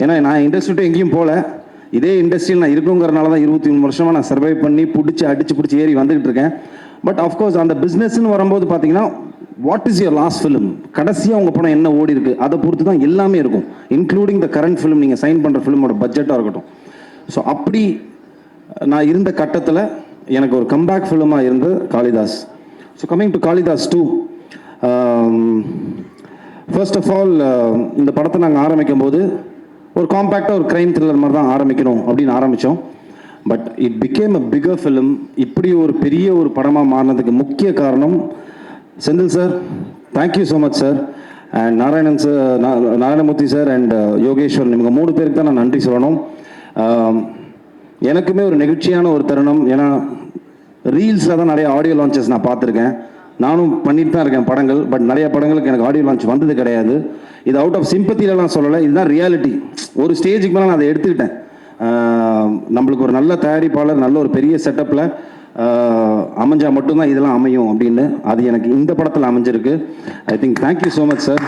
ஏன்னா நான் இண்டஸ்ட்ரிட்டு எங்கேயும் போகல, இதே இண்டஸ்ட்ரியில் நான் இருக்குங்கிறனால தான் 23 வருஷமாக நான் சர்வை பண்ணி அடிச்சு ஏறி வந்துகிட்டு இருக்கேன். பட் ஆஃப்கோர்ஸ் அந்த பிஸ்னஸ்ன்னு வரும்போது பார்த்தீங்கன்னா, what is your last film, கடைசியாக உங்கள் படம் என்ன ஓடி இருக்கு, அதை பொறுத்து தான் எல்லாமே இருக்கும், இன்க்ளூடிங் த கரண்ட் ஃபிலிம், நீங்கள் சைன் பண்ணுற ஃபிலிமோட பட்ஜெட்டாக இருக்கட்டும். ஸோ அப்படி நான் இருந்த கட்டத்தில் எனக்கு ஒரு கம்பேக் ஃபிலிமாக இருந்து Kalidas. So coming to Kalidas 2, first of all இந்த படத்தை நாங்கள் ஆரம்பிக்கும் போது ஒரு காம்பேக்டாக ஒரு க்ரைம் த்ரில்லர் மாதிரி தான் ஆரம்பிக்கணும் அப்படின்னு ஆரம்பித்தோம். But it became a bigger film. இப்படி ஒரு பெரிய ஒரு படமாக மாறினதுக்கு முக்கிய காரணம் Senthil sir, thank you so much sir, and Narayanan sir, Narayanamurthy sir and Yogeshwar, இவங்க 3 பேருக்கு தான் நான் நன்றி சொல்லணும். எனக்குமே ஒரு நெகிழ்ச்சியான ஒரு தருணம். ஏன்னா ரீல்ஸில் தான் நிறைய ஆடியோ லான்ச்சஸ் நான் பார்த்துருக்கேன், நானும் பண்ணிட்டு தான் இருக்கேன் படங்கள். பட் நிறைய படங்களுக்கு எனக்கு ஆடியோ லான்ச் வந்தது கிடையாது. இது அவுட் ஆஃப் சிம்பத்திலலாம் சொல்லலை, இதுதான் ரியாலிட்டி. ஒரு ஸ்டேஜுக்கு மேலே நான் அதை எடுத்துக்கிட்டேன். நம்மளுக்கு ஒரு நல்ல தயாரிப்பாளர், நல்ல ஒரு பெரிய செட்டப்பில் அமைஞ்சால் மட்டும்தான் இதெல்லாம் அமையும் அப்படின்னு. அது எனக்கு இந்த படத்தில் அமைஞ்சிருக்கு. I think thank you so much sir.